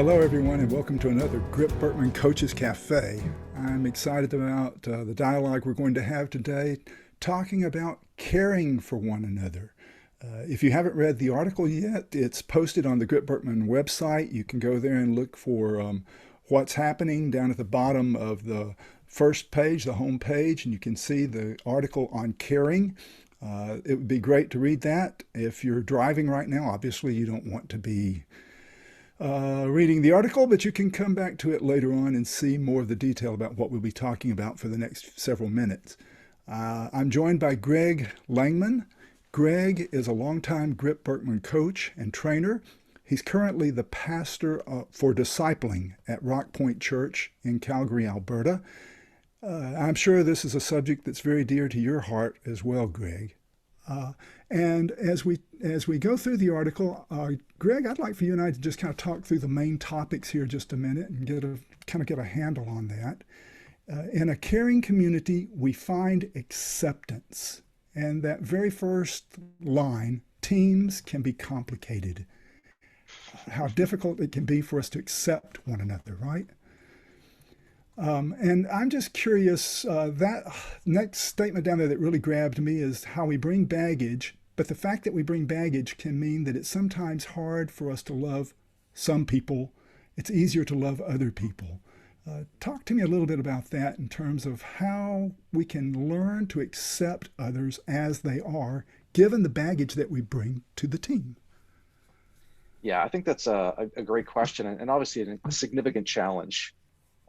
Hello, everyone, and welcome to another GRIP-Birkman Coaches Cafe. I'm excited about the dialogue we're going to have today, talking about caring for one another. If you haven't read the article yet, it's posted on the GRIP-Birkman website. You can go there and look for what's happening down at the bottom of the first page, the home page, and you can see the article on caring. It would be great to read that. If you're driving right now, obviously you don't want to be reading the article, but you can come back to it later on and see more of the detail about what we'll be talking about for the next several minutes. I'm joined by Greg Langman. Greg is a longtime GRIP-Birkman coach and trainer. He's currently the pastor for discipling at Rock Point Church in Calgary, Alberta. I'm sure this is a subject that's very dear to your heart as well, Greg. And as we go through the article, Greg, I'd like for you and I to just kind of talk through the main topics here just a minute and get a handle on that. In a caring community, we find acceptance. And that very first line, teams can be complicated. How difficult it can be for us to accept one another, right? And I'm just curious, that next statement down there that really grabbed me is how we bring baggage, but the fact that we bring baggage can mean that it's sometimes hard for us to love some people. It's easier to love other people. Talk to me a little bit about that in terms of how we can learn to accept others as they are, given the baggage that we bring to the team. Yeah, I think that's a great question and obviously a significant challenge.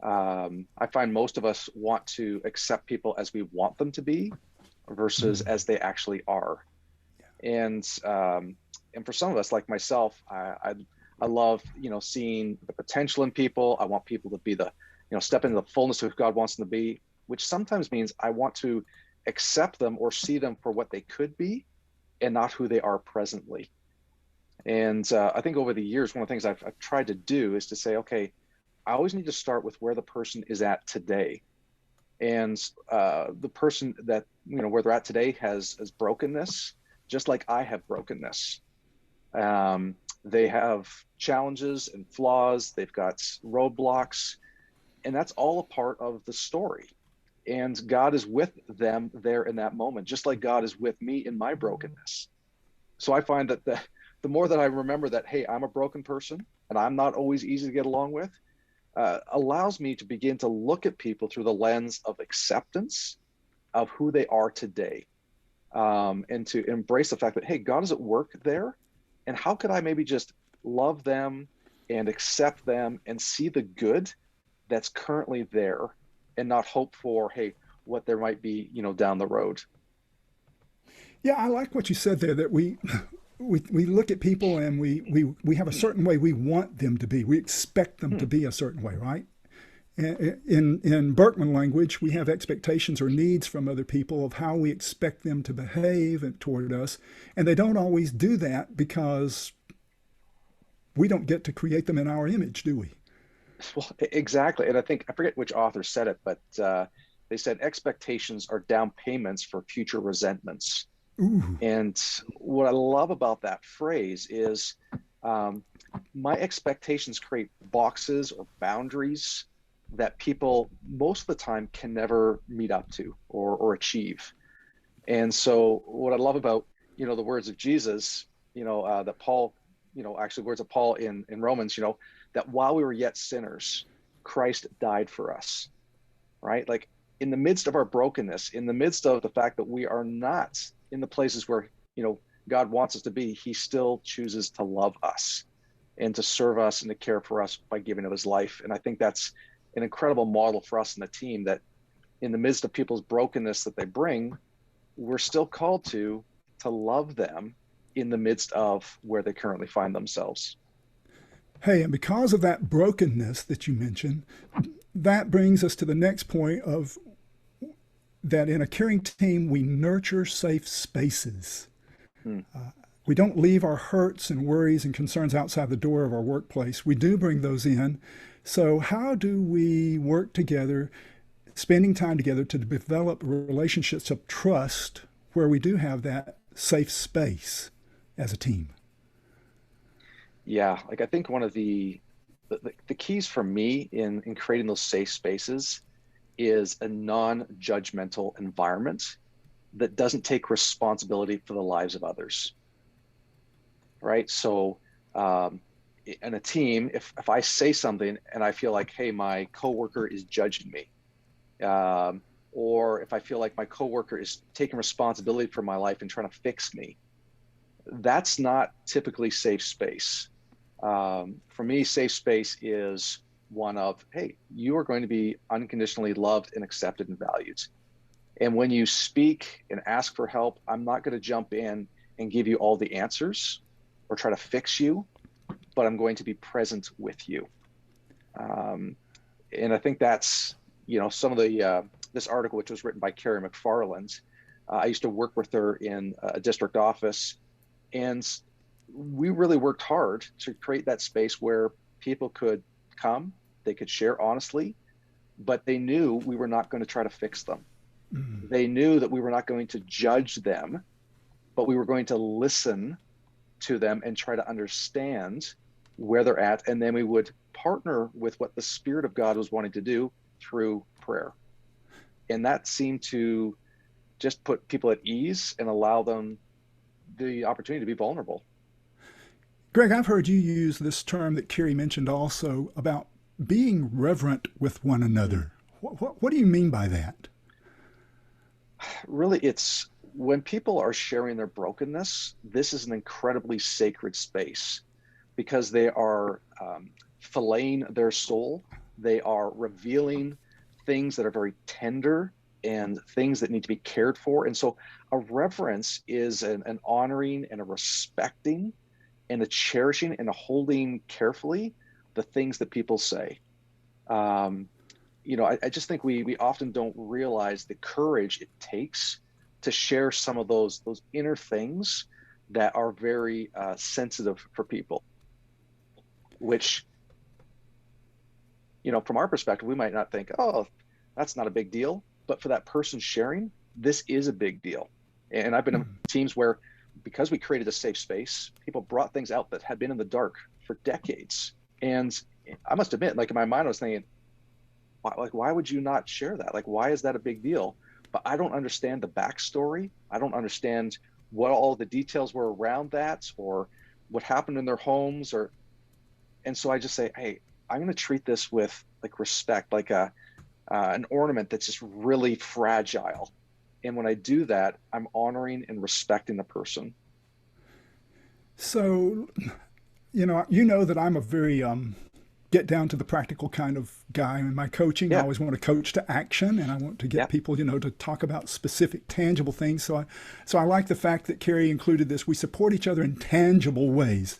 I find most of us want to accept people as we want them to be versus as they actually are. And for some of us, like myself, I love, seeing the potential in people. I want people to be step into the fullness of who God wants them to be, which sometimes means I want to accept them or see them for what they could be and not who they are presently. And I think over the years, one of the things I've tried to do is to say, okay, I always need to start with where the person is at today. And the person that, where they're at today has brokenness, just like I have brokenness. They have challenges and flaws. They've got roadblocks, and that's all a part of the story. And God is with them there in that moment, just like God is with me in my brokenness. So I find that the more that I remember that, hey, I'm a broken person and I'm not always easy to get along with, allows me to begin to look at people through the lens of acceptance of who they are today, and to embrace the fact that, hey, God is at work there, and how could I maybe just love them and accept them and see the good that's currently there and not hope for, hey, what there might be, down the road. Yeah, I like what you said there, that we look at people and we have a certain way we want them to be. We expect them to be a certain way, right? In Birkman language, we have expectations or needs from other people of how we expect them to behave toward us. And they don't always do that because we don't get to create them in our image, do we? Well, exactly. And I think, I forget which author said it, but they said expectations are down payments for future resentments. Ooh. And what I love about that phrase is my expectations create boxes or boundaries that people most of the time can never meet up to or achieve. And so what I love about, the words of Jesus, that Paul, actually words of Paul in Romans, that while we were yet sinners, Christ died for us, right? Like in the midst of our brokenness, in the midst of the fact that we are not in the places where, God wants us to be, he still chooses to love us and to serve us and to care for us by giving of his life. And I think that's an incredible model for us in the team, that in the midst of people's brokenness that they bring, we're still called to love them in the midst of where they currently find themselves. Hey, and because of that brokenness that you mentioned, that brings us to the next point of that in a caring team, we nurture safe spaces. Hmm. We don't leave our hurts and worries and concerns outside the door of our workplace. We do bring those in. So how do we work together, spending time together to develop relationships of trust where we do have that safe space as a team? Yeah, like I think one of the the keys for me in creating those safe spaces is a non-judgmental environment that doesn't take responsibility for the lives of others, right? So in a team, if I say something and I feel like, hey, my coworker is judging me, or if I feel like my coworker is taking responsibility for my life and trying to fix me, that's not typically safe space. For me, safe space is one of, hey, you are going to be unconditionally loved and accepted and valued. And when you speak and ask for help, I'm not going to jump in and give you all the answers or try to fix you, but I'm going to be present with you. And I think that's, some of the, this article, which was written by Carrie McFarland. I used to work with her in a district office, and we really worked hard to create that space where people could come, they could share honestly, but they knew we were not going to try to fix them. Mm. They knew that we were not going to judge them, but we were going to listen to them and try to understand where they're at. And then we would partner with what the Spirit of God was wanting to do through prayer. And that seemed to just put people at ease and allow them the opportunity to be vulnerable. Greg, I've heard you use this term that Carrie mentioned also about being reverent with one another. What do you mean by that? Really, it's when people are sharing their brokenness, this is an incredibly sacred space because they are filleting their soul. They are revealing things that are very tender and things that need to be cared for. And so a reverence is an honoring and a respecting and a cherishing and a holding carefully the things that people say. I just think we often don't realize the courage it takes to share some of those inner things that are very sensitive for people, which, from our perspective, we might not think, oh, that's not a big deal. But for that person sharing, this is a big deal. And I've been in teams where, because we created a safe space, people brought things out that had been in the dark for decades. And I must admit, like in my mind, I was thinking, why would you not share that? Like, why is that a big deal? But I don't understand the backstory. I don't understand what all the details were around that or what happened in their homes. And so I just say, hey, I'm going to treat this with like respect, like an ornament that's just really fragile. And when I do that, I'm honoring and respecting the person. So, that I'm a very get down to the practical kind of guy in my coaching. Yeah. I always want to coach to action, and I want to get people, to talk about specific, tangible things. So I like the fact that Carrie included this. We support each other in tangible ways.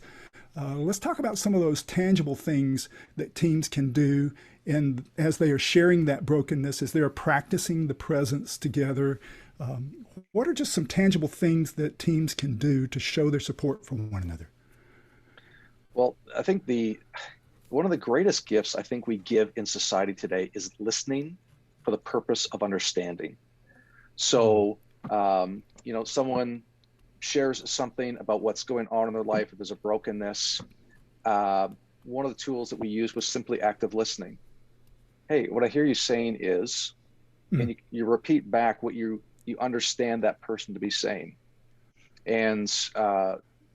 Let's talk about some of those tangible things that teams can do, and as they are sharing that brokenness, as they are practicing the presence together. What are just some tangible things that teams can do to show their support for one another? Well, I think one of the greatest gifts I think we give in society today is listening for the purpose of understanding. So, someone shares something about what's going on in their life, if there's a brokenness. One of the tools that we used was simply active listening. Hey, what I hear you saying is, and you repeat back what you understand that person to be saying. And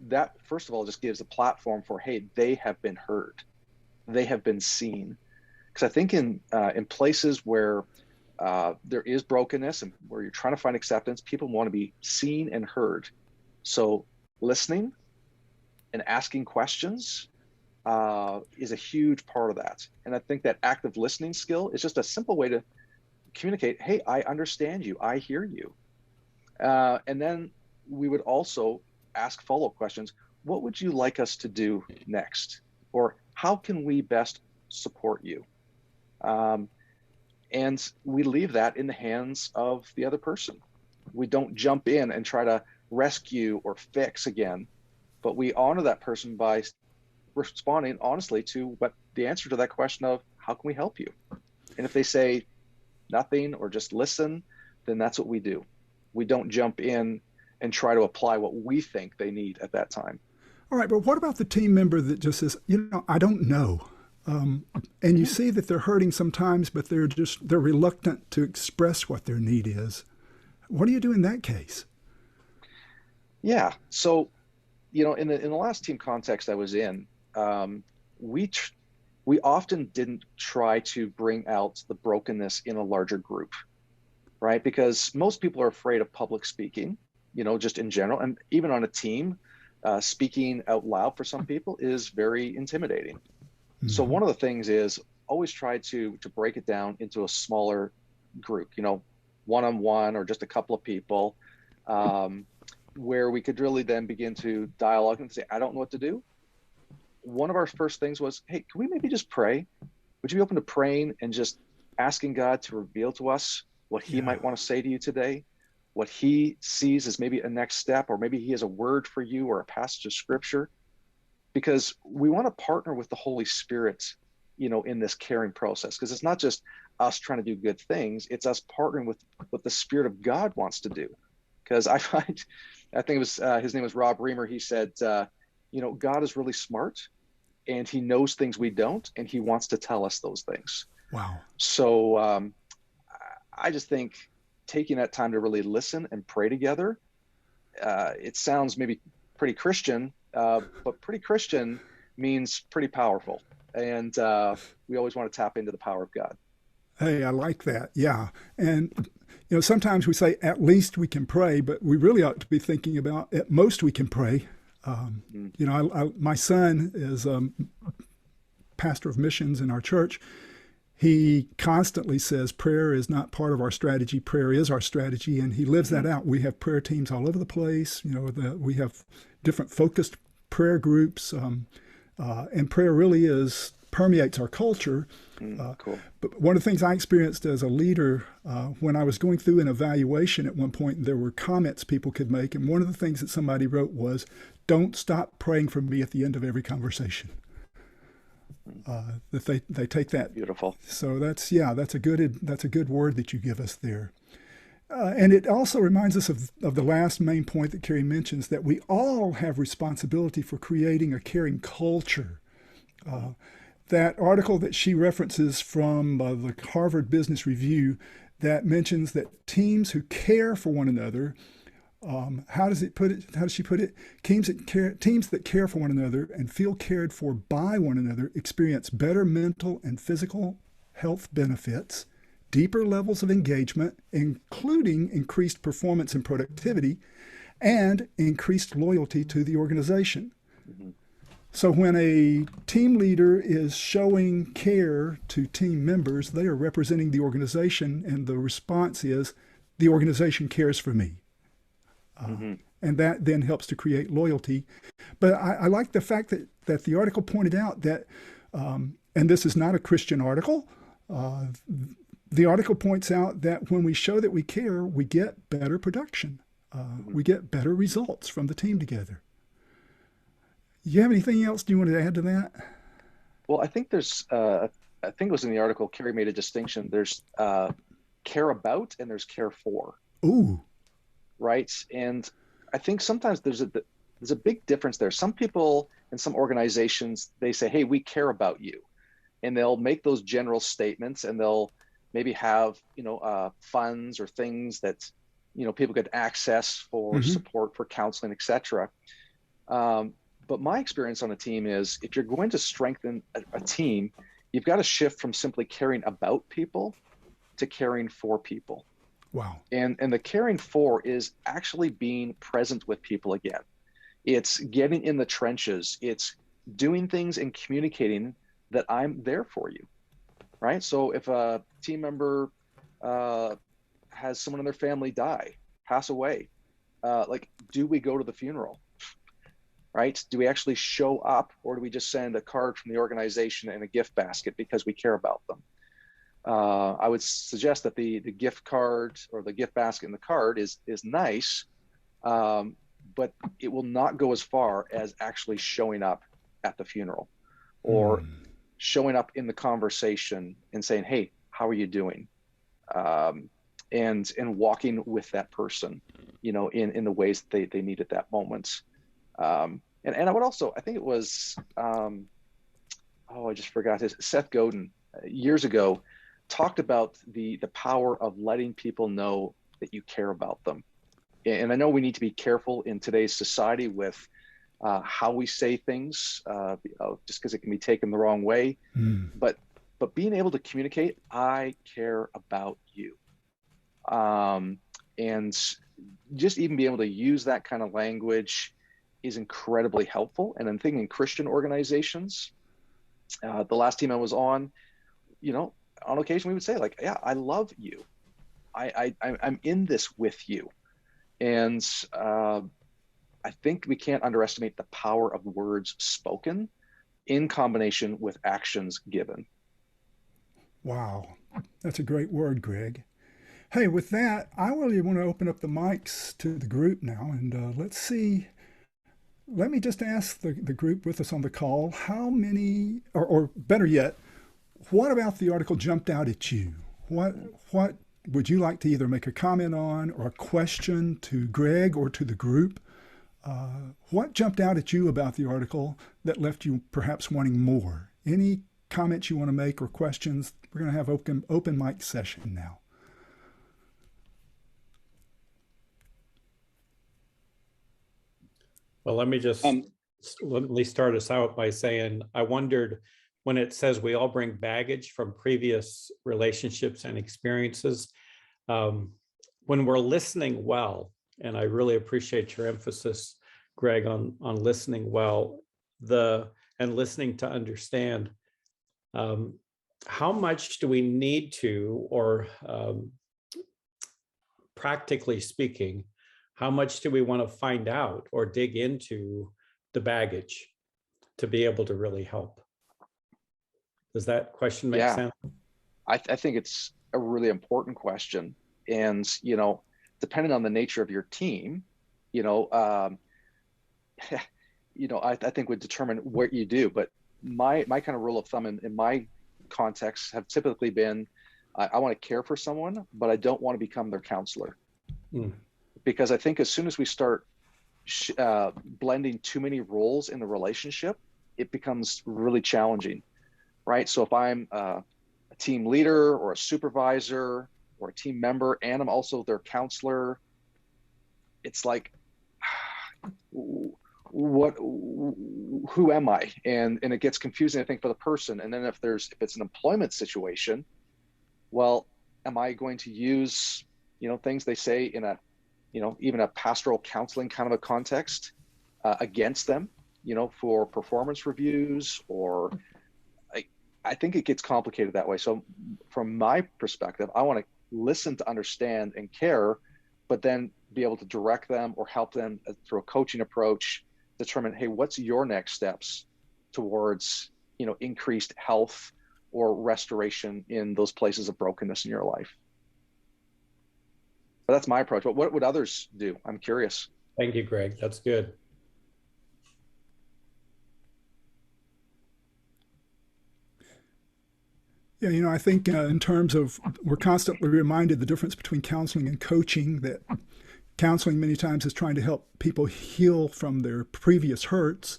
that, first of all, just gives a platform for, hey, they have been heard. They have been seen. Because I think in places where there is brokenness and where you're trying to find acceptance, people want to be seen and heard. So listening and asking questions is a huge part of that. And I think that active listening skill is just a simple way to communicate, hey, I understand you, I hear you. And then we would also ask follow-up questions. What would you like us to do next? Or how can we best support you? And we leave that in the hands of the other person. We don't jump in and try to rescue or fix again, but we honor that person by responding honestly to what the answer to that question of, how can we help you? And if they say nothing or just listen, then that's what we do. We don't jump in and try to apply what we think they need at that time. All right, but what about the team member that just says, I don't know. And you see that they're hurting sometimes, but they're reluctant to express what their need is. What do you do in that case? Yeah. So, in the last team context I was in, we tr we often didn't try to bring out the brokenness in a larger group, right? Because most people are afraid of public speaking, just in general, and even on a team, speaking out loud for some people is very intimidating. So Hmm. one of the things is always try to break it down into a smaller group, one on one or just a couple of people, um, where we could really then begin to dialogue and say, I don't know what to do. One of our first things was, hey, can we maybe just pray? Would you be open to praying and just asking God to reveal to us what He Yeah. might want to say to you today? What He sees as maybe a next step, or maybe He has a word for you or a passage of scripture, because we want to partner with the Holy Spirit, in this caring process. Because it's not just us trying to do good things; it's us partnering with what the Spirit of God wants to do. Because I think it was his name was Rob Reamer. He said, God is really smart, and He knows things we don't, and He wants to tell us those things. Wow. So I just think taking that time to really listen and pray together. It sounds maybe pretty Christian, but pretty Christian means pretty powerful. And we always want to tap into the power of God. Hey, I like that. Yeah. And, sometimes we say at least we can pray, but we really ought to be thinking about at most we can pray. Mm, My son is pastor of missions in our church. He constantly says prayer is not part of our strategy. Prayer is our strategy, and he lives that mhm, out. We have prayer teams all over the place. We have different focused prayer groups, and prayer really is permeates our culture. cool. But one of the things I experienced as a leader when I was going through an evaluation at one point, there were comments people could make, and one of the things that somebody wrote was, "Don't stop praying for me at the end of every conversation." Mm, That they take that. beautiful. So that's a good word that you give us there. And it also reminds us of the last main point that Carrie mentions, that we all have responsibility for creating a caring culture. Mm, That article that she references from the Harvard Business Review that mentions that teams who care for one another, how does it put it? How does she put it? Teams that care for one another and feel cared for by one another experience better mental and physical health benefits, deeper levels of engagement, including increased performance and productivity, and increased loyalty to the organization. mhm, So when a team leader is showing care to team members, they are representing the organization, and the response is, the organization cares for me. mhm, And that then helps to create loyalty. But I like the fact that the article pointed out that, and this is not a Christian article, uh, the article points out that when we show that we care, we get better production. mhm. We get better results from the team together. You have anything else you want to add to that? Well, I think it was in the article, Carrie made a distinction. There's care about and there's care for, Ooh. right? And I think sometimes there's a big difference there. Some people in some organizations, they say, hey, we care about you. And they'll make those general statements, and they'll maybe have, funds or things that, people could access for Mm-hmm. support, for counseling, etc. Um, but my experience on a team is, if you're going to strengthen a team, you've got to shift from simply caring about people to caring for people. Wow. And the caring for is actually being present with people again. It's getting in the trenches. It's doing things and communicating that I'm there for you, right? So if a team member uh, has someone in their family die, pass away, like, do we go to the funeral? Right? Do we actually show up, or do we just send a card from the organization and a gift basket because we care about them? I would suggest that the gift card or the gift basket and the card is nice, um, but it will not go as far as actually showing up at the funeral, or Mm. showing up in the conversation and saying, "Hey, how are you doing?" Um, and walking with that person, in the ways that they need at that moment. And I would also, I think it was, oh, I just forgot his, Seth Godin, years ago, talked about the power of letting people know that you care about them. And I know we need to be careful in today's society with how we say things, just because it can be taken the wrong way. Mm. But being able to communicate, I care about you, and just even being able to use that kind of language is incredibly helpful. And I'm thinking Christian organizations, the last team I was on, you know, on occasion we would say like, yeah, I love you. I'm in this with you. And I think we can't underestimate the power of words spoken in combination with actions given. Wow, that's a great word, Greg. Hey, with that, I really want to open up the mics to the group now, and let's see. Let me just ask the group with us on the call how many, or better yet, what about the article jumped out at you? What would you like to either make a comment on or a question to Greg or to the group? What jumped out at you about the article that left you perhaps wanting more? Any comments you want to make or questions? We're going to have open mic session now. Well, let me start us out by saying I wondered when it says we all bring baggage from previous relationships and experiences. When we're listening well, and I really appreciate your emphasis, Greg, on listening well, and listening to understand. How much do we need to, or practically speaking, how much do we want to find out or dig into the baggage to be able to really help? Does that question make sense? I think it's a really important question. And, you know, depending on the nature of your team, you know, I think would determine what you do. But my kind of rule of thumb in my context have typically been, I want to care for someone, but I don't want to become their counselor. Mm. Because I think as soon as we start blending too many roles in the relationship, it becomes really challenging, right? So if I'm a team leader or a supervisor or a team member, and I'm also their counselor, it's like, who am I? And it gets confusing, I think, for the person. And then if it's an employment situation, well, am I going to use, things they say in a, even a pastoral counseling kind of a context against them, for performance reviews, or I think it gets complicated that way. So from my perspective, I want to listen to understand and care, but then be able to direct them or help them through a coaching approach, determine, hey, what's your next steps towards, increased health or restoration in those places of brokenness in your life. But that's my approach. But what would others do? I'm curious. Thank you, Greg. That's good. Yeah, I think in terms of, we're constantly reminded the difference between counseling and coaching, that counseling many times is trying to help people heal from their previous hurts,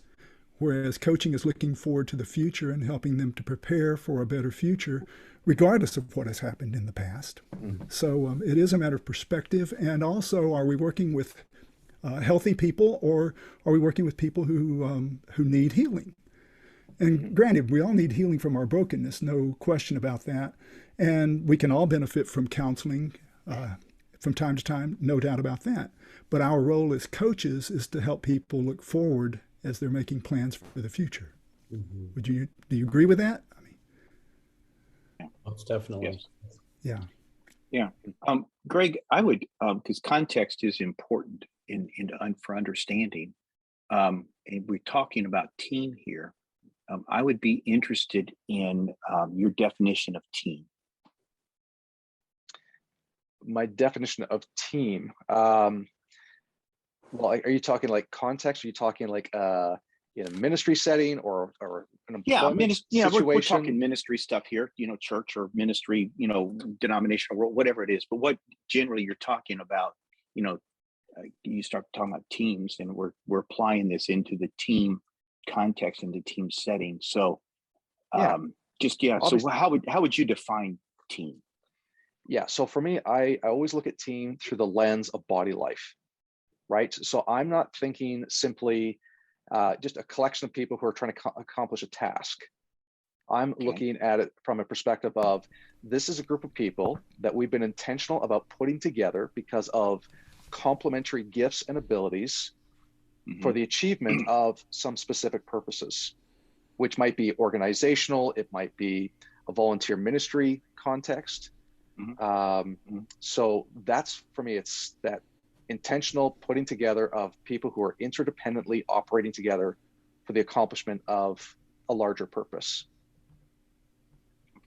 whereas coaching is looking forward to the future and helping them to prepare for a better future, regardless of what has happened in the past. Mm-hmm. So it is a matter of perspective. And also, are we working with healthy people, or are we working with people who need healing? And granted, we all need healing from our brokenness, no question about that. And we can all benefit from counseling from time to time, no doubt about that. But our role as coaches is to help people look forward as they're making plans for the future. Mm-hmm. Do you agree with that? I mean, most definitely. Yes. Yeah. Greg, I would, because context is important for understanding. And we're talking about team here. I would be interested in your definition of team. My definition of team. Well, are you talking like context? Are you talking like in a ministry setting or an employment situation? We're talking ministry stuff here. Church or ministry, denominational world, whatever it is. But what generally you're talking about, you start talking about teams, and we're applying this into the team context, into team setting. So Yeah. Just, yeah. So Obviously. how would you define team? Yeah. So for me, I always look at team through the lens of body life, right? So I'm not thinking simply just a collection of people who are trying to accomplish a task. I'm looking at it from a perspective of, this is a group of people that we've been intentional about putting together because of complementary gifts and abilities for the achievement of some specific purposes, which might be organizational, it might be a volunteer ministry context. So that's, for me, it's that intentional putting together of people who are interdependently operating together for the accomplishment of a larger purpose.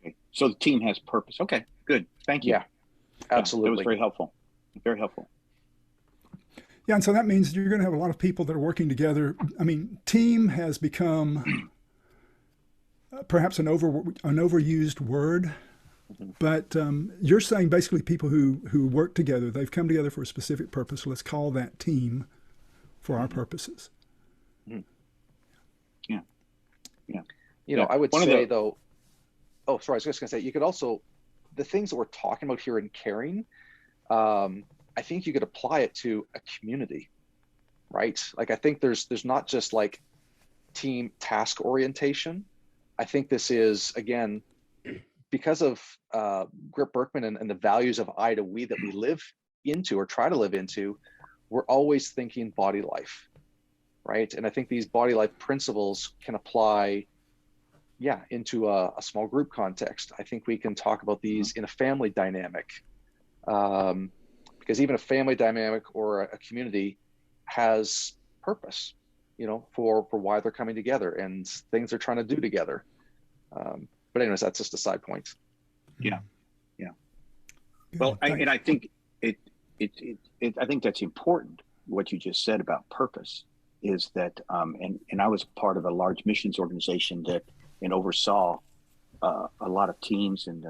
Okay. So the team has purpose. Okay, good. Thank you. Yeah, absolutely. That was very helpful. Very helpful. Yeah, and so that means you're going to have a lot of people that are working together. I mean, team has become perhaps an overused word, but you're saying basically people who work together, they've come together for a specific purpose. Let's call that team for our purposes. Yeah. Yeah. You know, I would say though, oh, sorry, I was just going to say, you could also, the things that we're talking about here in caring, I think you could apply it to a community, right? Like, I think there's not just like team task orientation. I think this is, again, because of GRIP-Birkman and the values of I to we that we live into or try to live into, we're always thinking body life, right? And I think these body life principles can apply, yeah, into a small group context. I think we can talk about these in a family dynamic, because even a family dynamic or a community has purpose, you know, for why they're coming together and things they're trying to do together. But anyways, that's just a side point. Yeah. Yeah. Well, I think I think that's important. What you just said about purpose is that, and I was part of a large missions organization that and oversaw a lot of teams and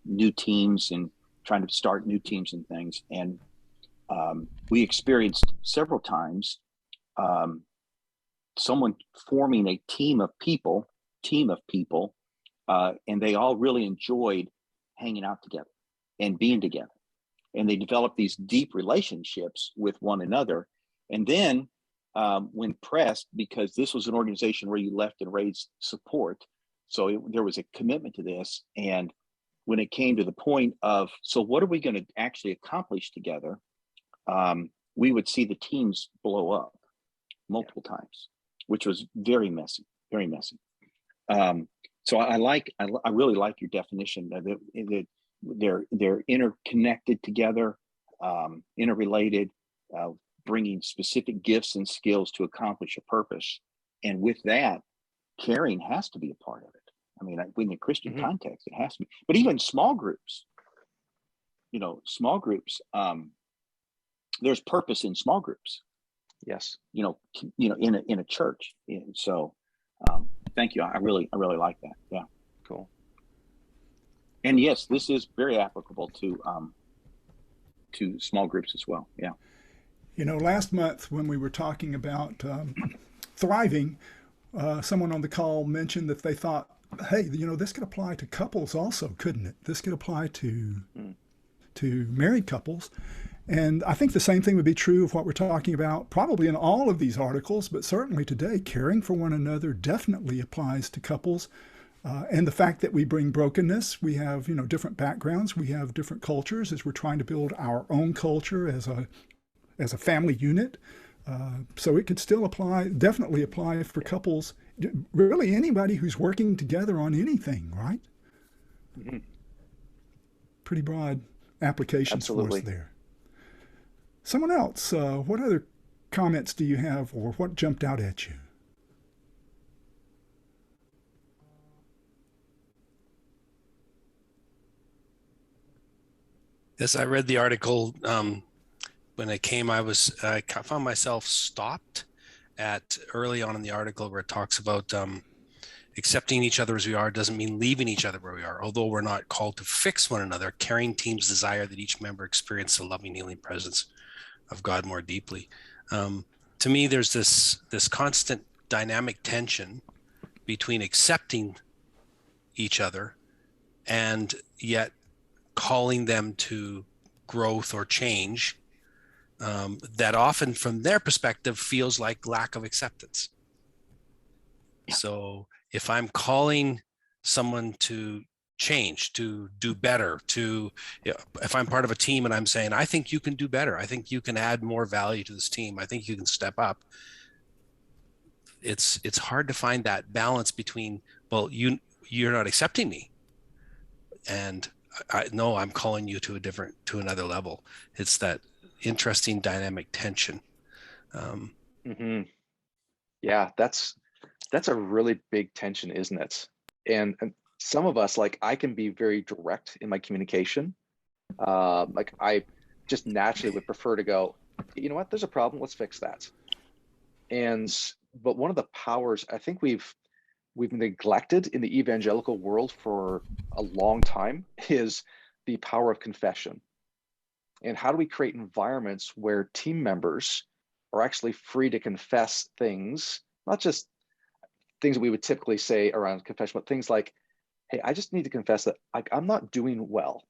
new teams and trying to start new teams and things. And we experienced several times someone forming a team of people, and they all really enjoyed hanging out together and being together. And they developed these deep relationships with one another. And then when pressed, because this was an organization where you left and raised support, so there was a commitment to this. And when it came to the point of, so what are we going to actually accomplish together? We would see the teams blow up multiple times, which was very messy, very messy. So I really like your definition that they're interconnected together, interrelated, bringing specific gifts and skills to accomplish a purpose. And with that, caring has to be a part of it. I mean, in the Christian context, it has to be. But even small groups, you know, there's purpose in small groups. Yes. You know, in a church. And so, thank you. I really like that. Yeah. Cool. And yes, this is very applicable to small groups as well. Yeah. You know, last month when we were talking about thriving, someone on the call mentioned that they thought, hey, you know, this could apply to couples also, couldn't it? This could apply to married couples. And I think the same thing would be true of what we're talking about, probably in all of these articles, but certainly today, caring for one another definitely applies to couples. And the fact that we bring brokenness, we have, you know, different backgrounds, we have different cultures as we're trying to build our own culture as a family unit. So it could still apply, definitely apply for couples, really anybody who's working together on anything, right? Pretty broad applications for us there. Someone else, what other comments do you have or what jumped out at you? Yes, I read the article when it came. I found myself stopped at early on in the article where it talks about accepting each other as we are doesn't mean leaving each other where we are. Although we're not called to fix one another, caring teams desire that each member experience the loving, healing presence of God more deeply. To me, there's this constant dynamic tension between accepting each other, and yet calling them to growth or change, that often from their perspective feels like lack of acceptance. Yeah. So if I'm calling someone to change, to do better, if I'm part of a team and I'm saying, I think you can do better, I think you can add more value to this team, I think you can step up, it's hard to find that balance between, well, you're not accepting me, and I'm calling you to another level. It's that interesting dynamic tension. Yeah, that's a really big tension, isn't it? And some of us, like, I can be very direct in my communication. Like, I just naturally would prefer to go, you know what, there's a problem, let's fix that. But one of the powers I think we've neglected in the evangelical world for a long time is the power of confession. And how do we create environments where team members are actually free to confess things, not just things that we would typically say around confession, but things like, hey, I just need to confess that I'm not doing well.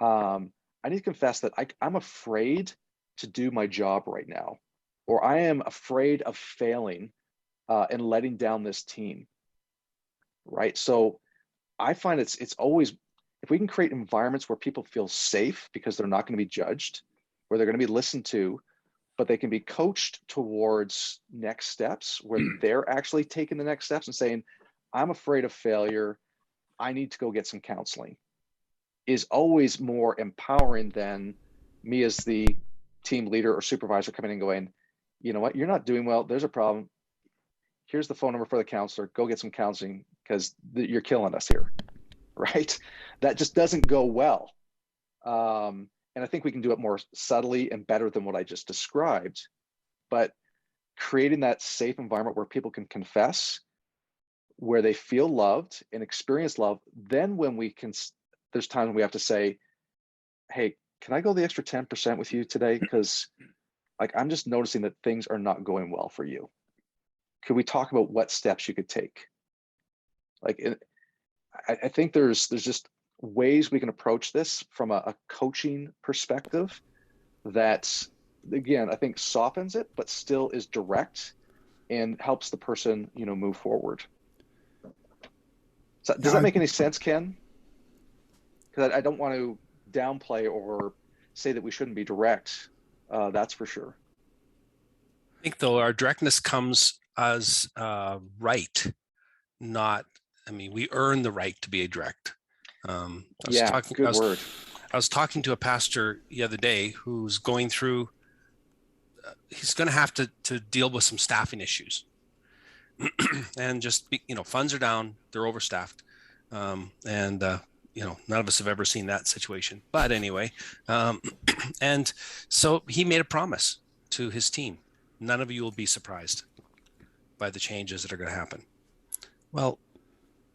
I need to confess that I'm afraid to do my job right now, or I am afraid of failing and letting down this team, right? So I find it's always, if we can create environments where people feel safe because they're not going to be judged, where they're going to be listened to, but they can be coached towards next steps where they're actually taking the next steps and saying, I'm afraid of failure, I need to go get some counseling, is always more empowering than me as the team leader or supervisor coming in and going, you know what, you're not doing well, there's a problem, here's the phone number for the counselor, go get some counseling because you're killing us here, right? That just doesn't go well. And I think we can do it more subtly and better than what I just described. But creating that safe environment where people can confess, where they feel loved and experience love, then when we can, there's times when we have to say, hey, can I go the extra 10% with you today? Because like, I'm just noticing that things are not going well for you. Could we talk about what steps you could take? Like, I think there's just ways we can approach this from a coaching perspective that, again, I think softens it, but still is direct and helps the person, move forward. So does that make any sense, Ken? Because I don't want to downplay or say that we shouldn't be direct. That's for sure. I think, though, our directness comes as right, not, we earn the right to be direct. I was talking to a pastor the other day who's going through, he's going to have to deal with some staffing issues. And just, funds are down, they're overstaffed. None of us have ever seen that situation. But anyway, and so he made a promise to his team. None of you will be surprised by the changes that are going to happen. Well,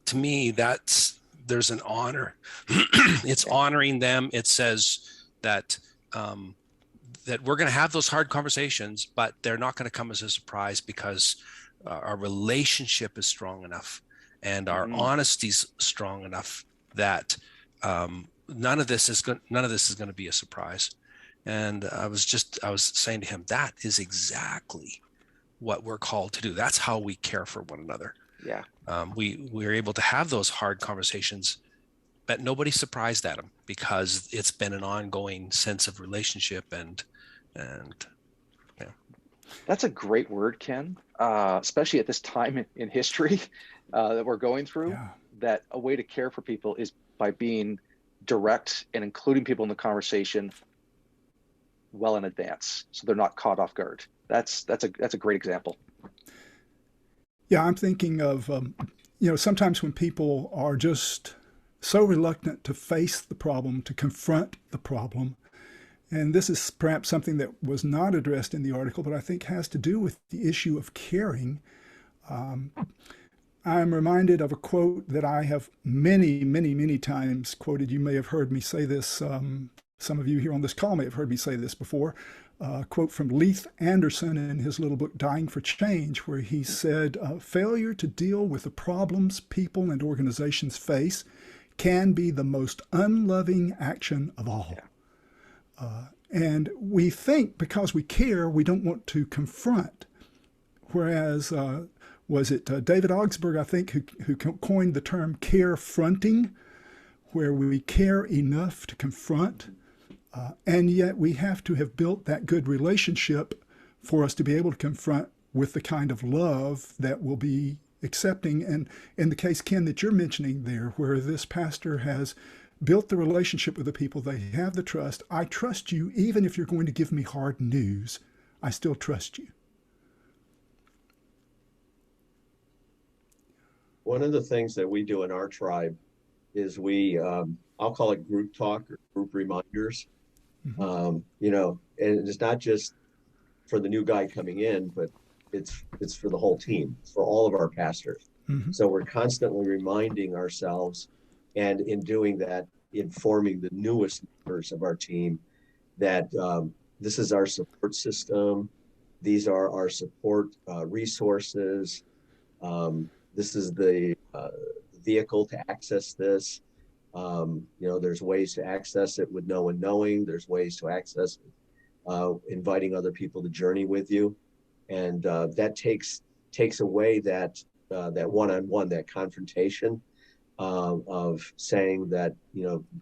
to me, there's an honor. It's honoring them. It says that that we're going to have those hard conversations, but they're not going to come as a surprise because our relationship is strong enough and our honesty's strong enough that none of this is going to be a surprise. And I was saying to him, that is exactly what we're called to do. That's how we care for one another. Yeah. We're able to have those hard conversations, but nobody's surprised at them because it's been an ongoing sense of relationship and yeah. That's a great word, Ken, especially at this time in history that we're going through. Yeah. That a way to care for people is by being direct and including people in the conversation well in advance, so they're not caught off guard. That's a great example. Yeah, I'm thinking of, sometimes when people are just so reluctant to face the problem, to confront the problem, and this is perhaps something that was not addressed in the article, but I think has to do with the issue of caring. I'm reminded of a quote that I have many, many, many times quoted. You may have heard me say this Some of you here on this call may have heard me say this before. Quote from Leith Anderson in his little book, Dying for Change, where he said, failure to deal with the problems people and organizations face can be the most unloving action of all. And we think because we care, we don't want to confront. Whereas, was it David Augsburg, I think, who coined the term care fronting, where we care enough to confront, and yet we have to have built that good relationship for us to be able to confront with the kind of love that will be accepting. And in the case, Ken, that you're mentioning there, where this pastor has built the relationship with the people, they have the trust. I trust you, even if you're going to give me hard news, I still trust you. One of the things that we do in our tribe is we, I'll call it group talk or group reminders. And it's not just for the new guy coming in, but it's for the whole team, it's for all of our pastors. So we're constantly reminding ourselves, and in doing that, informing the newest members of our team that this is our support system. These are our support resources. This is the vehicle to access this. There's ways to access it with no one knowing. There's ways to access it, inviting other people to journey with you. And that takes away that one-on-one, that confrontation of saying that,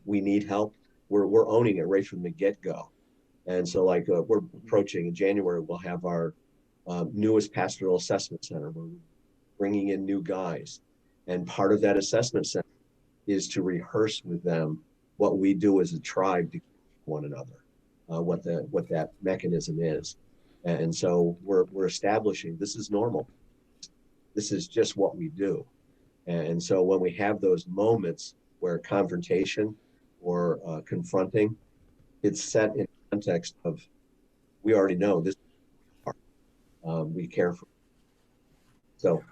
we need help. We're owning it right from the get-go. And so we're approaching in January, we'll have our newest pastoral assessment center. We're bringing in new guys. And part of that assessment center is to rehearse with them what we do as a tribe to one another, what that mechanism is. And so we're establishing this is normal. This is just what we do. And so when we have those moments where confrontation or confronting, it's set in context of, we already know this, we care for. So.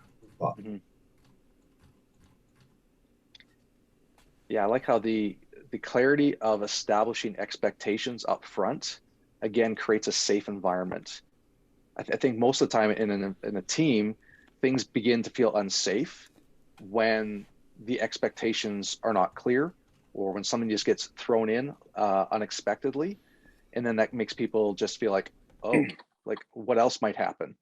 Yeah, I like how the clarity of establishing expectations up front, again, creates a safe environment. I think most of the time in a team, things begin to feel unsafe when the expectations are not clear, or when something just gets thrown in unexpectedly. And then that makes people just feel like, oh, like what else might happen?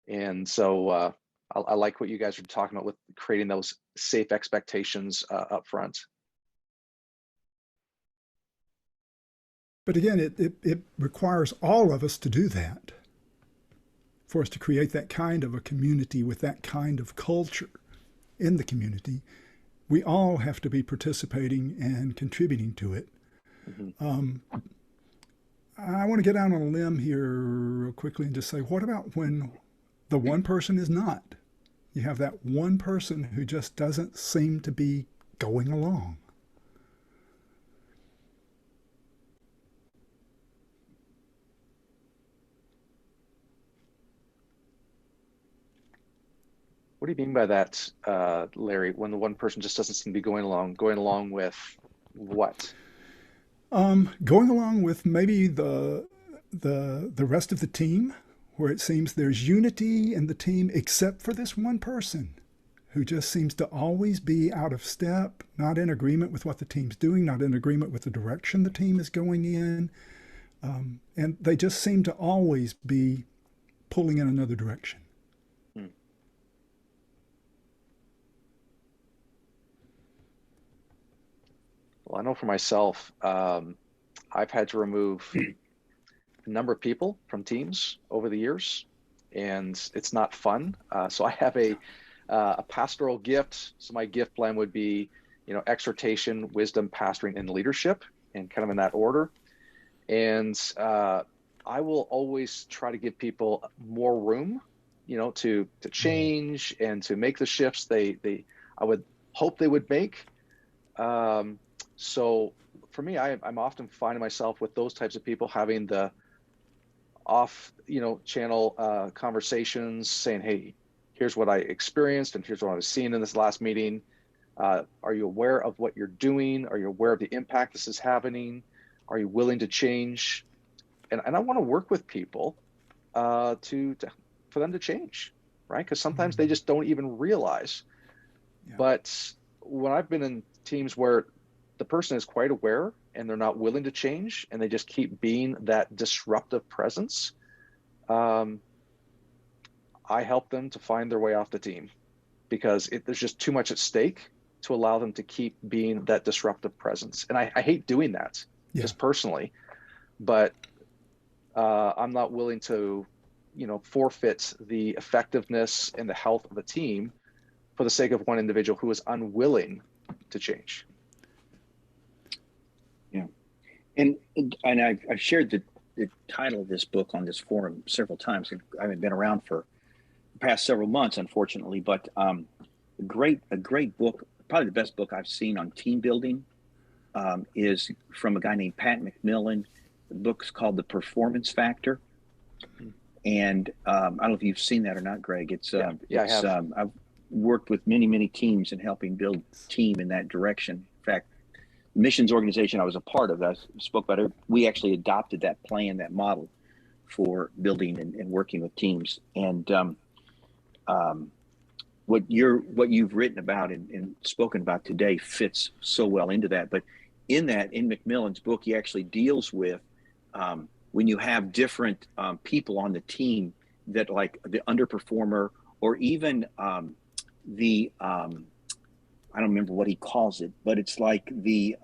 And so I like what you guys are talking about with creating those safe expectations up front. But again, it requires all of us to do that, for us to create that kind of a community with that kind of culture in the community. We all have to be participating and contributing to it. I want to get out on a limb here real quickly and just say, what about when the one person is not? You have that one person who just doesn't seem to be going along. What do you mean by that, Larry, when the one person just doesn't seem to be going along with what? Going along with maybe the rest of the team, where it seems there's unity in the team except for this one person who just seems to always be out of step, not in agreement with what the team's doing, not in agreement with the direction the team is going in. And they just seem to always be pulling in another direction. Well, I know for myself, I've had to remove a number of people from teams over the years, and it's not fun. So I have a pastoral gift. So my gift plan would be, exhortation, wisdom, pastoring, and leadership, and kind of in that order. And I will always try to give people more room, to change and to make the shifts I would hope they would make. So for me, I'm often finding myself with those types of people having the off, channel conversations saying, hey, here's what I experienced and here's what I was seeing in this last meeting. Are you aware of what you're doing? Are you aware of the impact this is having? Are you willing to change? And I want to work with people for them to change, right? Because sometimes they just don't even realize. Yeah. But when I've been in teams where the person is quite aware and they're not willing to change and they just keep being that disruptive presence, I help them to find their way off the team, because there's just too much at stake to allow them to keep being that disruptive presence. And I hate doing that, just personally, but I'm not willing to, forfeit the effectiveness and the health of a team for the sake of one individual who is unwilling to change. Yeah, and I've shared the title of this book on this forum several times. I haven't been around for the past several months, unfortunately, but a great book, probably the best book I've seen on team building, is from a guy named Pat McMillan. The book's called The Performance Factor. And I don't know if you've seen that or not, Greg. I have. I've worked with many teams in helping build team in that direction. In fact, the missions organization I was a part of, I spoke about it, we actually adopted that plan, that model for building and working with teams. And what you've written about and spoken about today fits so well into that. But in McMillan's book, he actually deals with when you have different people on the team, that like the underperformer, or even the I don't remember what he calls it, but it's like the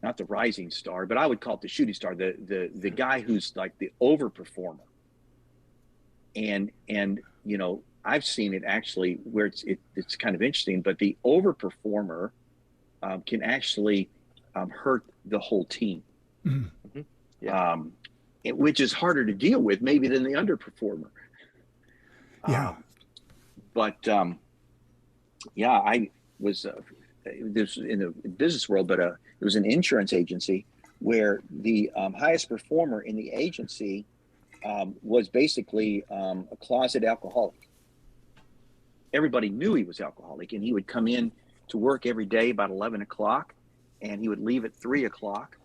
not the rising star, but I would call it the shooting star, the guy who's like the overperformer. And I've seen it actually where it's kind of interesting, but the overperformer can actually hurt the whole team. Mm-hmm. Yeah. Which is harder to deal with maybe than the underperformer. Yeah. I was this in the business world, but it was an insurance agency where the highest performer in the agency was basically a closet alcoholic. Everybody knew he was alcoholic, and he would come in to work every day about 11 o'clock, and he would leave at 3 o'clock.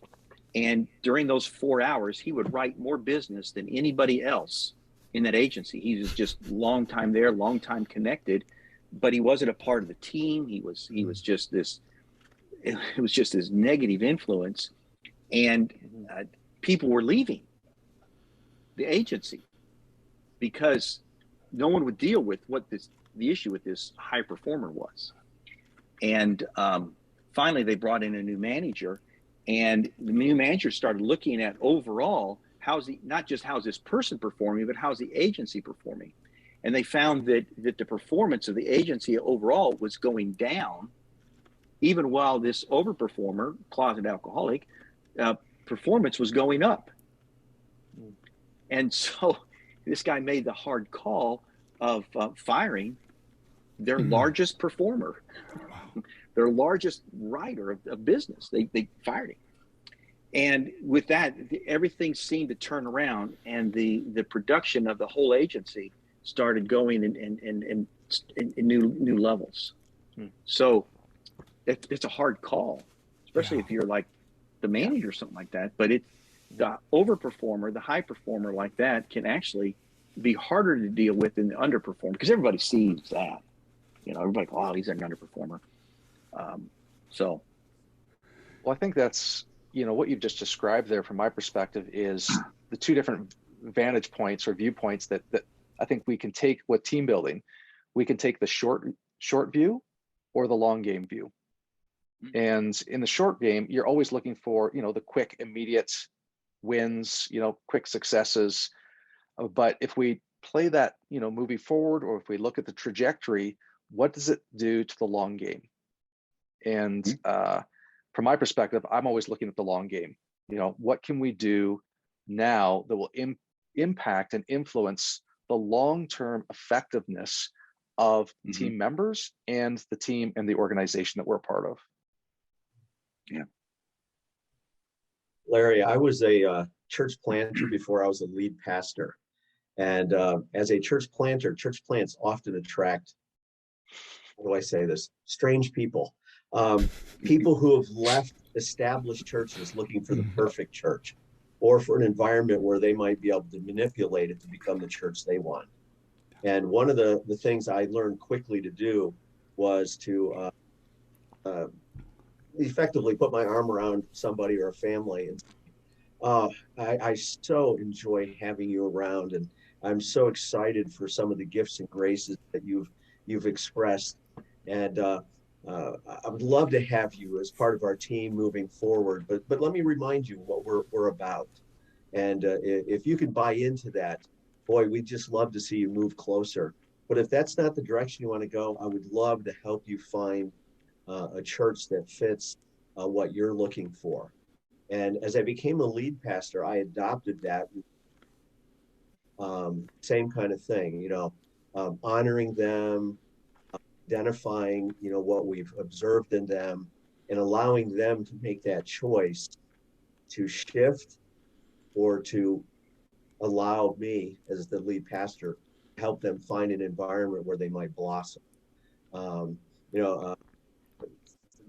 And during those 4 hours, he would write more business than anybody else in that agency. He was just long time there, long time connected, but he wasn't a part of the team. He was just this, it was just this negative influence. And people were leaving the agency because no one would deal with what the issue with this high performer was. And finally, they brought in a new manager. And the new manager started looking at overall, not just how's this person performing, but how's the agency performing. And they found that the performance of the agency overall was going down, even while this overperformer, closet alcoholic, performance was going up. And so this guy made the hard call of firing their largest performer. Their largest writer of business. They fired him. And with that, everything seemed to turn around, and the production of the whole agency started going in new levels. So it's a hard call, especially if you're like the manager or something like that. But the overperformer, the high performer like that can actually be harder to deal with than the underperformer, because everybody sees that. Everybody goes, oh, he's an underperformer. Well, I think that's, what you've just described there from my perspective is the two different vantage points or viewpoints that I think we can take with team building. We can take the short view or the long game view. And in the short game, you're always looking for, the quick, immediate wins, quick successes. But if we play that, movie forward, or if we look at the trajectory, what does it do to the long game? And from my perspective, I'm always looking at the long game. What can we do now that will impact and influence the long-term effectiveness of team members and the team and the organization that we're a part of? Yeah. Larry, I was a church planter before I was a lead pastor. And as a church planter, church plants often attract, how do I say this, strange people. People who have left established churches looking for the perfect church, or for an environment where they might be able to manipulate it to become the church they want. And one of the things I learned quickly to do was to effectively put my arm around somebody or a family and I so enjoy having you around, and I'm so excited for some of the gifts and graces that you've expressed, and I would love to have you as part of our team moving forward. But let me remind you what we're about, and if you can buy into that, boy, we'd just love to see you move closer. But if that's not the direction you want to go, I would love to help you find a church that fits what you're looking for. And as I became a lead pastor, I adopted that same kind of thing, honoring them, identifying, what we've observed in them, and allowing them to make that choice to shift or to allow me as the lead pastor to help them find an environment where they might blossom.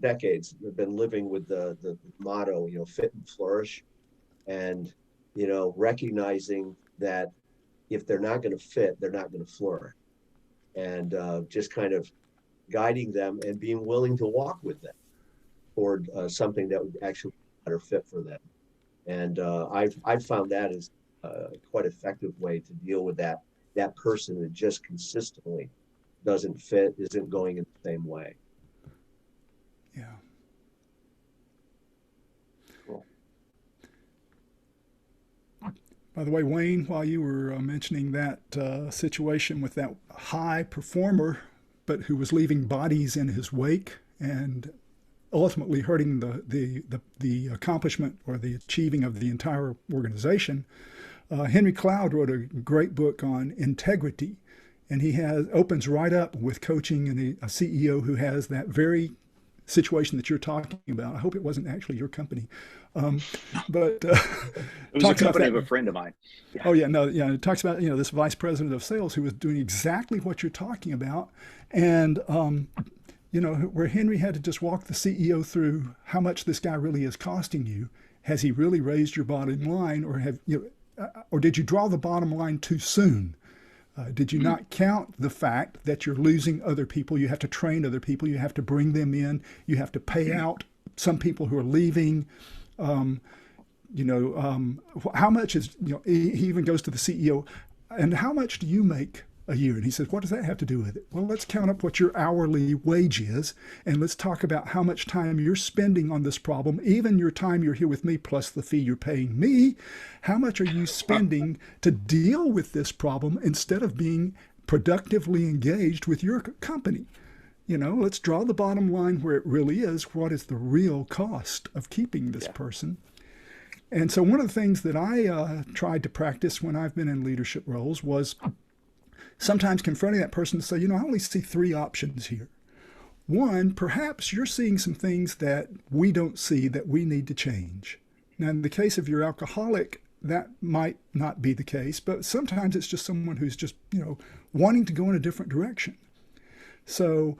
Decades we've been living with the motto, fit and flourish, and recognizing that if they're not going to fit, they're not going to flourish, and just kind of guiding them and being willing to walk with them toward something that would actually be a better fit for them. And I've found that is quite effective way to deal with that person that just consistently doesn't fit, isn't going in the same way. Yeah. Cool. By the way, Wayne, while you were mentioning that situation with that high performer, but who was leaving bodies in his wake and ultimately hurting the accomplishment or the achieving of the entire organization, Henry Cloud wrote a great book on integrity, and he opens right up with coaching a CEO who has that very situation that you're talking about. I hope it wasn't actually your company, but it was a company of a friend of mine. Yeah. Oh yeah, no, yeah. It talks about this vice president of sales who was doing exactly what you're talking about, and where Henry had to just walk the CEO through how much this guy really is costing you. Has he really raised your bottom line, or did you draw the bottom line too soon? Did you not count the fact that you're losing other people? You have to train other people. You have to bring them in. You have to pay out some people who are leaving. How much is, he even goes to the CEO, and how much do you make a year? And he says, what does that have to do with it? Well, let's count up what your hourly wage is, and let's talk about how much time you're spending on this problem, even your time you're here with me, plus the fee you're paying me. How much are you spending to deal with this problem instead of being productively engaged with your company? Let's draw the bottom line where it really is. What is the real cost of keeping this person? And so one of the things that I tried to practice when I've been in leadership roles was sometimes confronting that person to say, I only see three options here. One, perhaps you're seeing some things that we don't see that we need to change. Now, in the case of your alcoholic, that might not be the case, but sometimes it's just someone who's just, wanting to go in a different direction. So,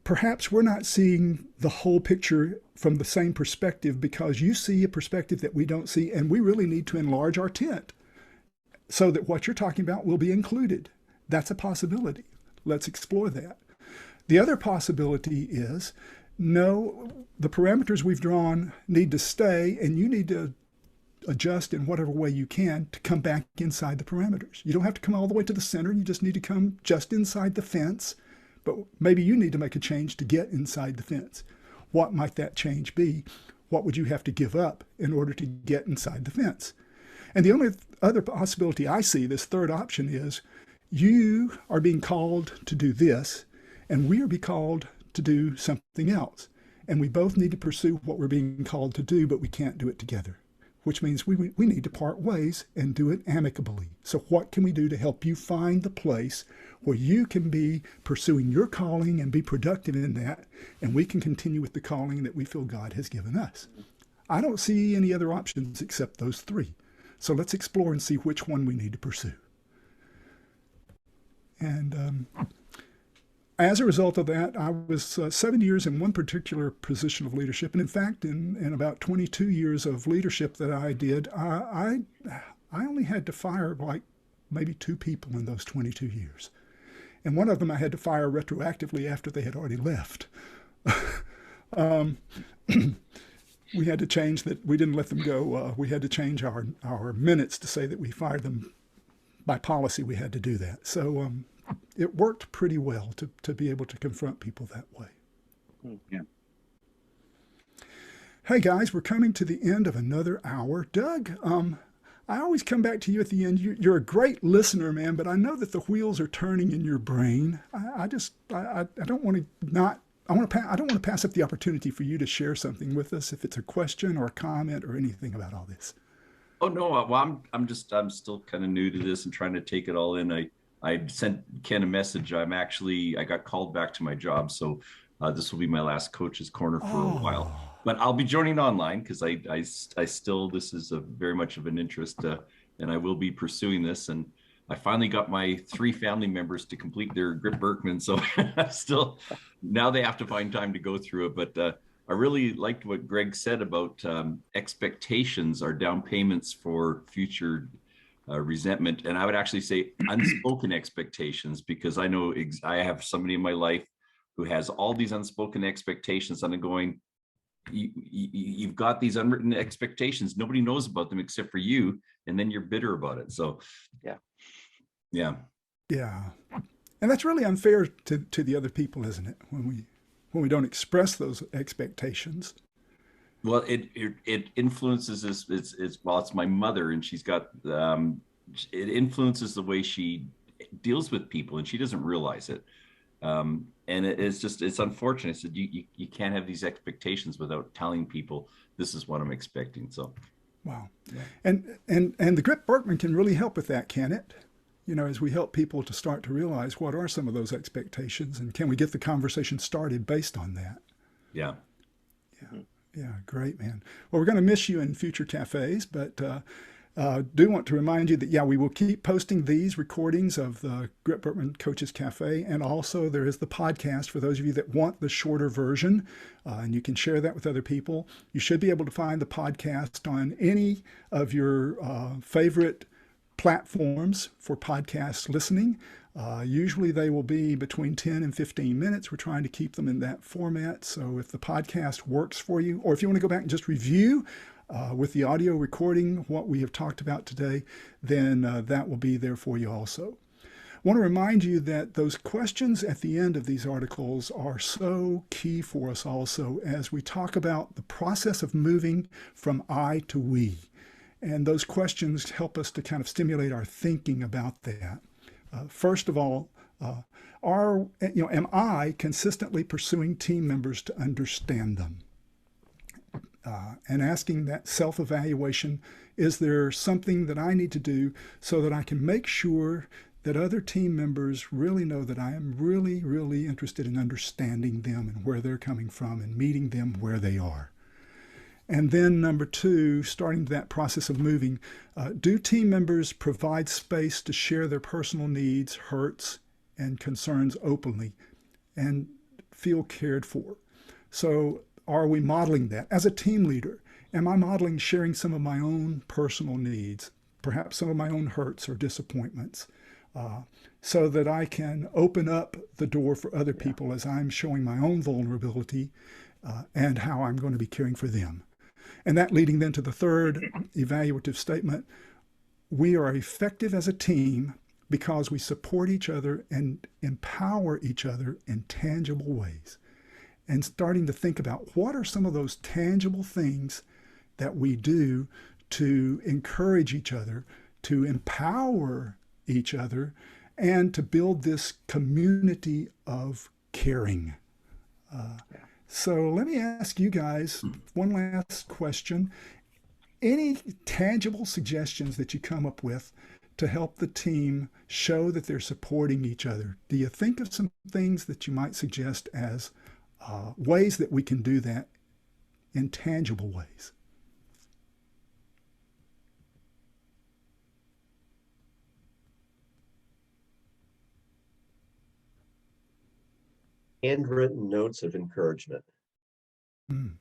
perhaps we're not seeing the whole picture from the same perspective because you see a perspective that we don't see, and we really need to enlarge our tent so that what you're talking about will be included. That's a possibility. Let's explore that. The other possibility is, no, the parameters we've drawn need to stay, and you need to adjust in whatever way you can to come back inside the parameters. You don't have to come all the way to the center. You just need to come just inside the fence, but maybe you need to make a change to get inside the fence. What might that change be? What would you have to give up in order to get inside the fence? And the only other possibility I see, this third option, is you are being called to do this, and we are being called to do something else. And we both need to pursue what we're being called to do, but we can't do it together, which means we need to part ways and do it amicably. So what can we do to help you find the place where you can be pursuing your calling and be productive in that, and we can continue with the calling that we feel God has given us? I don't see any other options except those three. So let's explore and see which one we need to pursue. And as a result of that, I was 7 years in one particular position of leadership. And in fact, in about 22 years of leadership that I did, I only had to fire like maybe 2 people in those 22 years. And one of them I had to fire retroactively after they had already left. um, we had to change that. We didn't let them go. We had to change our minutes to say that we fired them. By policy, we had to do that. So it worked pretty well to be able to confront people that way. Yeah. Hey guys, we're coming to the end of another hour. Doug, I always come back to you at the end. You're a great listener, man, but I know that the wheels are turning in your brain. I don't want to not. I don't want to pass up the opportunity for you to share something with us, if it's a question or a comment or anything about all this. Oh no, well I'm still kind of new to this and trying to take it all in. I sent Ken a message. I got called back to my job, so this will be my last Coach's Corner for a while. But I'll be joining online because I still, this is very much of an interest, and I will be pursuing this. And I finally got my 3 family members to complete their GRIP-Birkman, so still now they have to find time to go through it. But I really liked what Greg said about expectations are down payments for future resentment. And I would actually say unspoken expectations, because I know I have somebody in my life who has all these unspoken expectations, and I'm going, you've got these unwritten expectations. Nobody knows about them except for you. And then you're bitter about it. So, yeah. And that's really unfair to the other people, isn't it? When we don't express those expectations. Well, it influences this. It's my mother, and she's got it influences the way she deals with people, and she doesn't realize it. And it's unfortunate. So you can't have these expectations without telling people this is what I'm expecting. So, wow. Yeah. And the GRIP-Birkman can really help with that, can it? You know, as we help people to start to realize what are some of those expectations, and can we get the conversation started based on that? Yeah. Yeah, great, man. Well, we're going to miss you in future cafes, but do want to remind you that, we will keep posting these recordings of the GRIP-Birkman Coaches Cafe, and also there is the podcast for those of you that want the shorter version, and you can share that with other people. You should be able to find the podcast on any of your favorite platforms for podcast listening. Usually they will be between 10 and 15 minutes. We're trying to keep them in that format. So if the podcast works for you, or if you want to go back and just review with the audio recording what we have talked about today, then that will be there for you also. I want to remind you that those questions at the end of these articles are so key for us also as we talk about the process of moving from I to we. And those questions help us to kind of stimulate our thinking about that. First of all, am I consistently pursuing team members to understand them? And asking that self-evaluation, is there something that I need to do so that I can make sure that other team members really know that I am really, really interested in understanding them and where they're coming from and meeting them where they are? And then number 2, starting that process of moving, do team members provide space to share their personal needs, hurts, and concerns openly and feel cared for? So are we modeling that? As a team leader, am I modeling sharing some of my own personal needs, perhaps some of my own hurts or disappointments, so that I can open up the door for other people as I'm showing my own vulnerability and how I'm going to be caring for them? And that leading then to the third evaluative statement: we are effective as a team because we support each other and empower each other in tangible ways. And starting to think about what are some of those tangible things that we do to encourage each other, to empower each other, and to build this community of caring. So let me ask you guys one last question. Any tangible suggestions that you come up with to help the team show that they're supporting each other? Do you think of some things that you might suggest as ways that we can do that in tangible ways? handwritten notes of encouragement. Mm.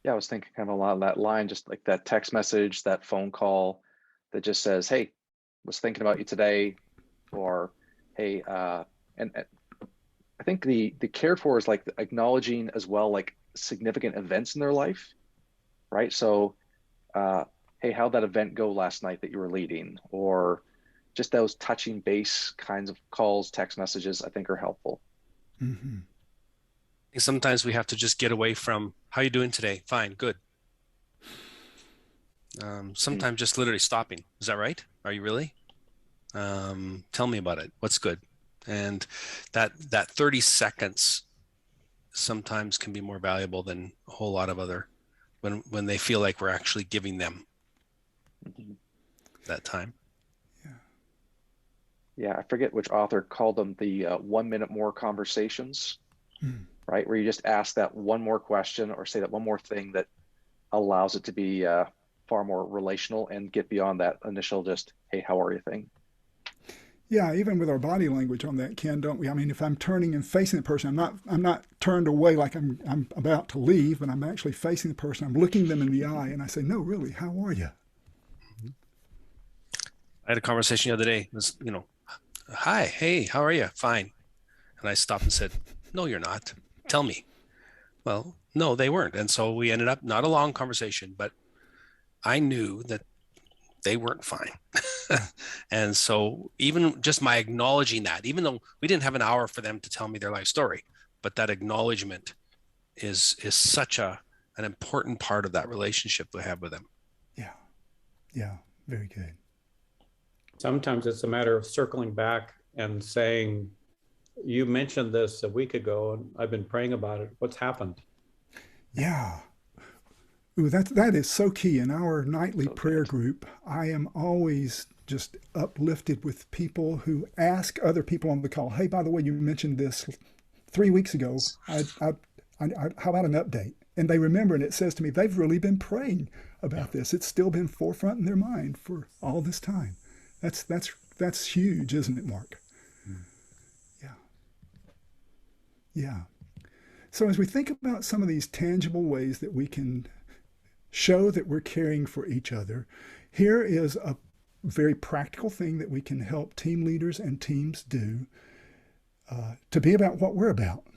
Yeah, I was thinking kind of along that line, just like that text message, that phone call that just says, "Hey, was thinking about you today," or "Hey," and I think the cared for is like acknowledging as well, like significant events in their life, right? So, uh, "Hey, how'd that event go last night that you were leading?" Or just those touching base kinds of calls, text messages, I think are helpful. Mm-hmm. Sometimes we have to just get away from, how you doing today? Fine, good. Sometimes just literally stopping. Is that right? Are you really? Tell me about it. What's good? And that 30 seconds sometimes can be more valuable than a whole lot of other, when they feel like we're actually giving them that time. Yeah, I forget which author called them the 1 minute more conversations, right? Where you just ask that one more question or say that one more thing that allows it to be far more relational and get beyond that initial just, "Hey, how are you" thing. Yeah, even with our body language on that, Ken, don't we? I mean, if I'm turning and facing the person, I'm not turned away like I'm about to leave, but I'm actually facing the person. I'm looking them in the eye, and I say, "No, really, how are you?" I had a conversation the other day. It was, "Hi, hey, how are you?" "Fine." And I stopped and said, "No, you're not. Tell me." Well, no, they weren't. And so we ended up, not a long conversation, but I knew that they weren't fine. And so even just my acknowledging that, even though we didn't have an hour for them to tell me their life story, but that acknowledgement is such an important part of that relationship we have with them. Yeah, yeah, very good. Sometimes it's a matter of circling back and saying, "You mentioned this a week ago, and I've been praying about it. What's happened?" Yeah. Ooh, that is so key. In our nightly So prayer good. group, I am always just uplifted with people who ask other people on the call, "Hey, by the way, you mentioned this 3 weeks ago. How about an update?" And they remember, and it says to me, they've really been praying about this. It's still been forefront in their mind for all this time. That's huge, isn't it, Mark? Yeah, yeah. So as we think about some of these tangible ways that we can show that we're caring for each other, here is a very practical thing that we can help team leaders and teams do to be about what we're about.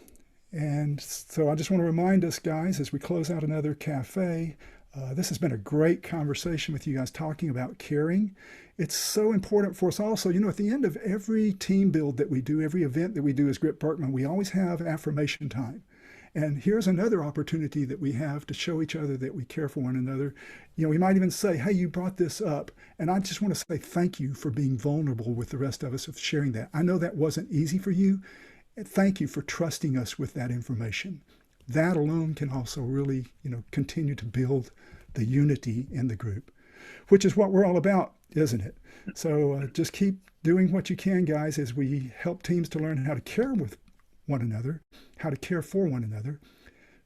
And so I just want to remind us, guys, as we close out another cafe, this has been a great conversation with you guys talking about caring. It's so important for us also. At the end of every team build that we do, every event that we do as GRIP-Birkman, we always have affirmation time. And here's another opportunity that we have to show each other that we care for one another. We might even say, "Hey, you brought this up, and I just want to say thank you for being vulnerable with the rest of us, of sharing that. I know that wasn't easy for you. Thank you for trusting us with that information." That alone can also really, continue to build the unity in the group, which is what we're all about, isn't it? So just keep doing what you can, guys, as we help teams to learn how to care with one another, how to care for one another,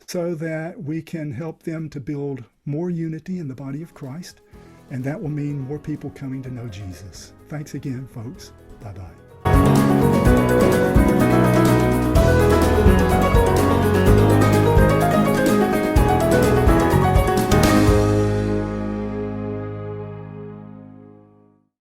so that we can help them to build more unity in the body of Christ. And that will mean more people coming to know Jesus. Thanks again, folks. Bye-bye.